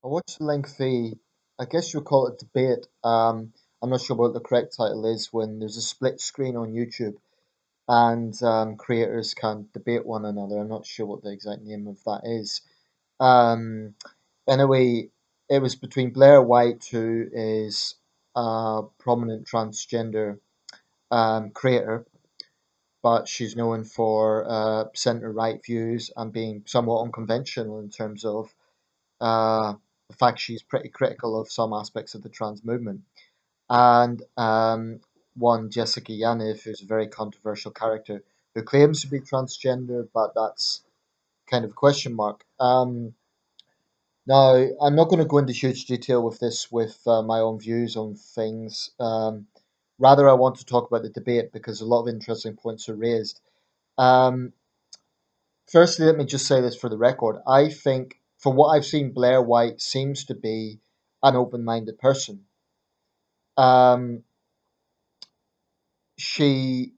I watched a lengthy, I guess you'll call it debate. I'm not sure what the correct title is when there's a split screen on YouTube and creators can debate one another. I'm not sure what the exact name of that is. Um, anyway, it was between Blaire White, who is a prominent transgender creator, but she's known for centre right views and being somewhat unconventional in terms of uh, the fact she's pretty critical of some aspects of the trans movement. And one, Jessica Yaniv, who's a very controversial character who claims to be transgender, but that's kind of a question mark. Now, I'm not going to go into huge detail with this, with my own views on things. Rather, I want to talk about the debate because a lot of interesting points are raised. Um, Firstly, let me just say this for the record. I think, from what I've seen, Blaire White seems to be an open minded person. Um, she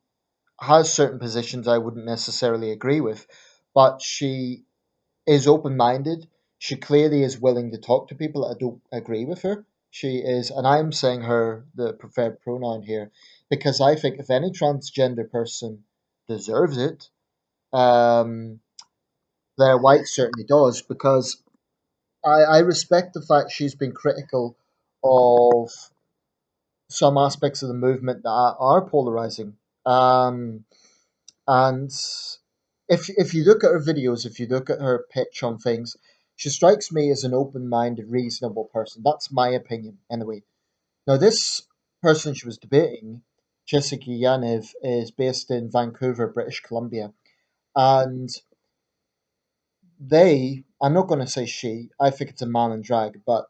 has certain positions I wouldn't necessarily agree with, but she is open minded. She clearly is willing to talk to people that don't agree with her. She is, and I'm saying her the preferred pronoun here because I think if any transgender person deserves it, um, Blaire White certainly does because I respect the fact she's been critical of some aspects of the movement that are polarizing. Um, and if you look at her videos, if you look at her pitch on things, she strikes me as an open-minded, reasonable person. That's my opinion, anyway. Now, this person she was debating, Jessica Yaniv, is based in Vancouver, British Columbia, and I'm not going to say she, I think it's a man in drag, but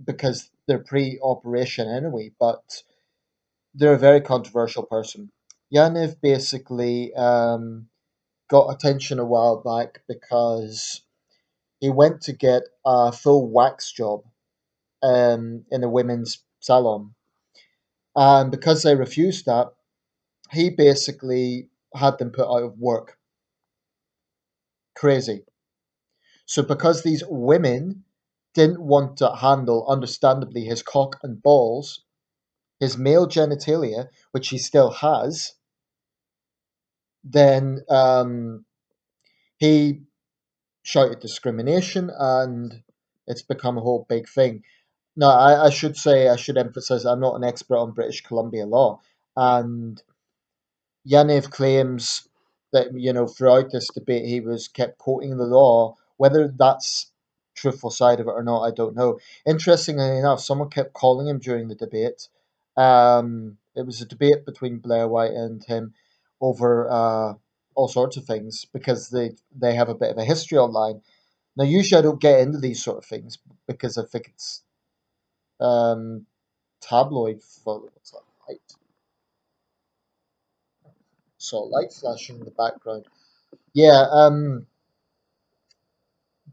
because they're pre-operation anyway, but they're a very controversial person. Yaniv basically got attention a while back because he went to get a full wax job in a women's salon. And because they refused that, he basically had them put out of work. Crazy. So, because these women didn't want to handle, understandably, his cock and balls, his male genitalia, which he still has, then he shouted discrimination and it's become a whole big thing. No, I should say, I should emphasize, I'm not an expert on British Columbia law. And Yaniv claims that, throughout this debate, he was kept quoting the law. Whether that's truthful side of it or not, I don't know. Interestingly enough, someone kept calling him during the debate. It was a debate between Blaire White and him over all sorts of things because they have a bit of a history online. Now, usually I don't get into these sort of things because I think it's um, tabloid for what's that light? So light flashing in the background. Yeah,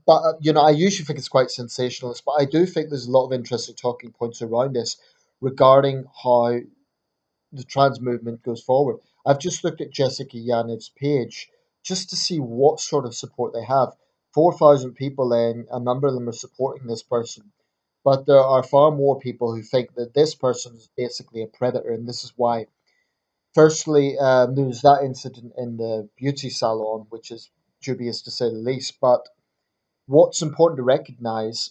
but I usually think it's quite sensationalist, but I do think there's a lot of interesting talking points around this regarding how the trans movement goes forward. I've just looked at Jessica Yaniv's page just to see what sort of support they have. 4,000 people, and a number of them are supporting this person. But there are far more people who think that this person is basically a predator, and this is why. Firstly, there was that incident in the beauty salon, which is dubious to say the least. But what's important to recognize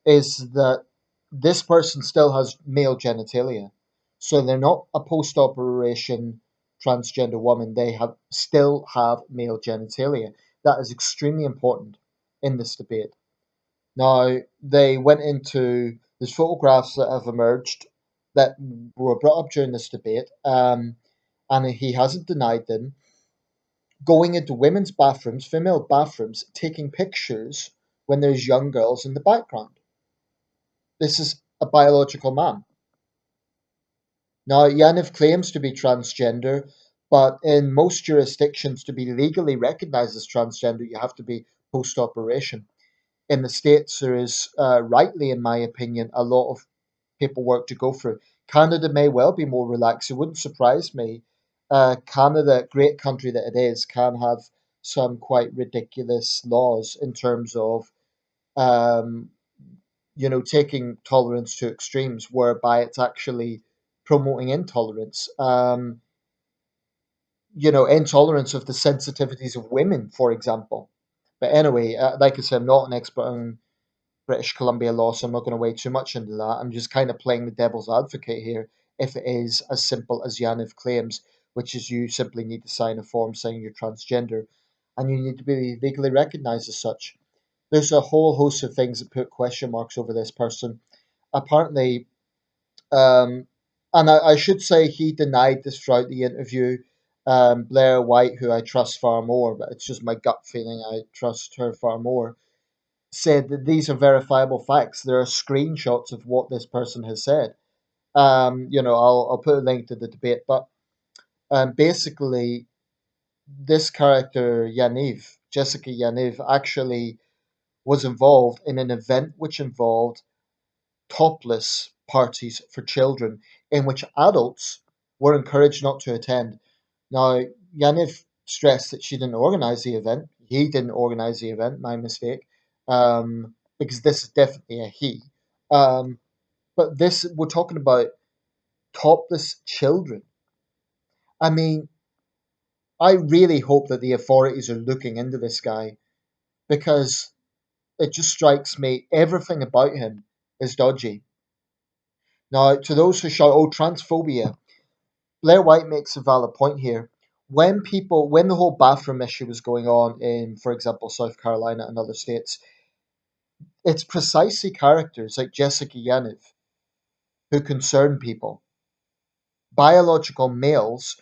is that this person still has male genitalia. So they're not a post operation transgender woman. They have still have male genitalia. That is extremely important in this debate. Now, they went into there's photographs that have emerged that were brought up during this debate, and he hasn't denied them. Going into women's bathrooms, female bathrooms, taking pictures when there's young girls in the background. This is a biological man. Now, Yaniv claims to be transgender, but in most jurisdictions, to be legally recognized as transgender, you have to be post operation. In the States, there is, rightly, in my opinion, a lot of paperwork to go through. Canada may well be more relaxed. It wouldn't surprise me. Canada, great country that it is, can have some quite ridiculous laws in terms of um, taking tolerance to extremes whereby it's actually promoting intolerance. Intolerance of the sensitivities of women, for example. But anyway, like I said, I'm not an expert on British Columbia law, so I'm not going to wade too much into that. I'm just kind of playing the devil's advocate here. If it is as simple as Yaniv claims, which is you simply need to sign a form saying you're transgender, and you need to be legally recognised as such. There's a whole host of things that put question marks over this person. Apparently, um, and I should say he denied this throughout the interview. Blaire White, who I trust far more, but it's just my gut feeling, I trust her far more, said that these are verifiable facts. There are screenshots of what this person has said. I'll put a link to the debate, but basically, this character Yaniv, Jessica Yaniv, actually was involved in an event which involved topless parties for children, in which adults were encouraged not to attend. Now, Yaniv stressed that she didn't organize the event. He didn't organize the event, my mistake, because this is definitely a he. Um, but this, we're talking about topless children. I mean, I really hope that the authorities are looking into this guy because it just strikes me everything about him is dodgy. Now, to those who shout, oh, transphobia, Blaire White makes a valid point here. When the whole bathroom issue was going on in, for example, South Carolina and other states, it's precisely characters like Jessica Yaniv who concern people. Biological males.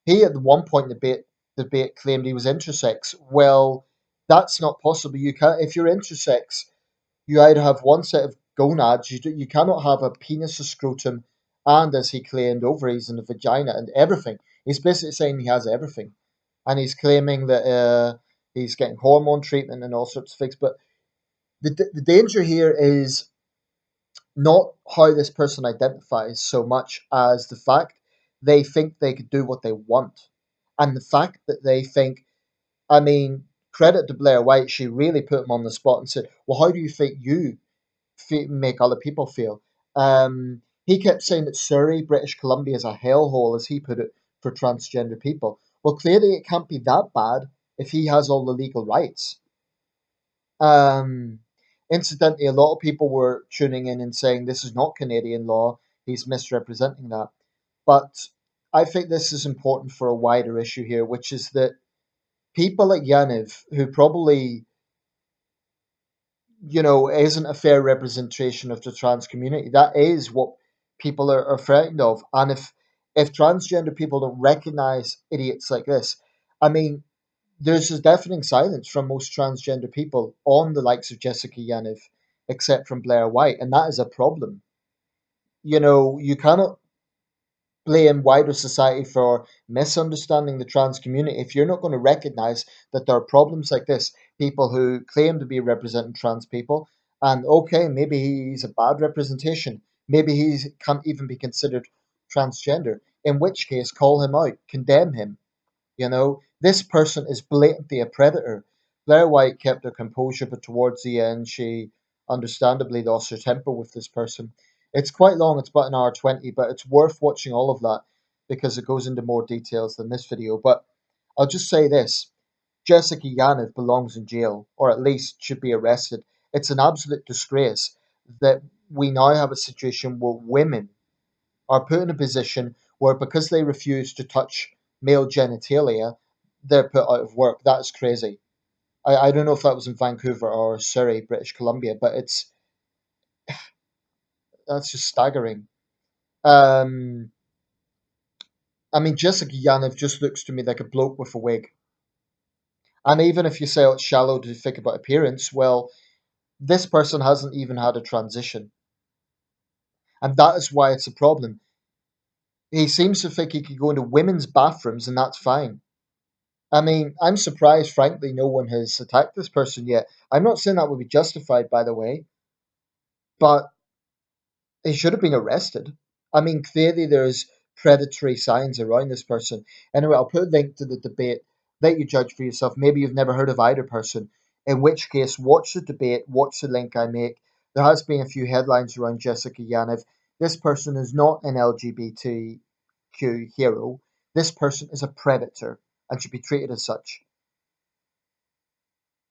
He at one point in the debate claimed he was intersex. Well, that's not possible. You can't if you're intersex. You either have one set of gonads. You cannot have a penis, a scrotum, and as he claimed, ovaries and a vagina and everything. He's basically saying he has everything, and he's claiming that he's getting hormone treatment and all sorts of things. But the danger here is not how this person identifies so much as the fact they think they could do what they want. And the fact that they think, I mean, credit to Blaire White, she really put him on the spot and said, well, how do you think you make other people feel? He kept saying that Surrey, British Columbia, is a hellhole, as he put it, for transgender people. Well, clearly it can't be that bad if he has all the legal rights. Um, Incidentally, a lot of people were tuning in and saying this is not Canadian law. He's misrepresenting that. But I think this is important for a wider issue here, which is that people like Yaniv, who probably, isn't a fair representation of the trans community, that is what people are frightened of. And if transgender people don't recognize idiots like this, I mean, there's a deafening silence from most transgender people on the likes of Jessica Yaniv, except from Blaire White, and that is a problem. You cannot blame wider society for misunderstanding the trans community if you're not going to recognize that there are problems like this. People who claim to be representing trans people, and okay, maybe he's a bad representation. Maybe he can't even be considered transgender. In which case, call him out, condemn him. This person is blatantly a predator. Blaire White kept her composure, but towards the end, she understandably lost her temper with this person. It's quite long, it's about an hour 20, but it's worth watching all of that because it goes into more details than this video. But I'll just say this: Jessica Yaniv belongs in jail, or at least should be arrested. It's an absolute disgrace that we now have a situation where women are put in a position where because they refuse to touch male genitalia, they're put out of work. That is crazy. I don't know if that was in Vancouver or Surrey, British Columbia, but that's just staggering. Um, I mean, Jessica Yaniv just looks to me like a bloke with a wig. And even if you say it's shallow to think about appearance, well, this person hasn't even had a transition. And that is why it's a problem. He seems to think he could go into women's bathrooms and that's fine. I mean, I'm surprised, frankly, no one has attacked this person yet. I'm not saying that would be justified, by the way, but he should have been arrested. I mean, clearly there's predatory signs around this person. Anyway, I'll put a link to the debate. Let you judge for yourself. Maybe you've never heard of either person, in which case, watch the debate, watch the link I make. There has been a few headlines around Jessica Yaniv. This person is not an LGBTQ hero. This person is a predator and should be treated as such.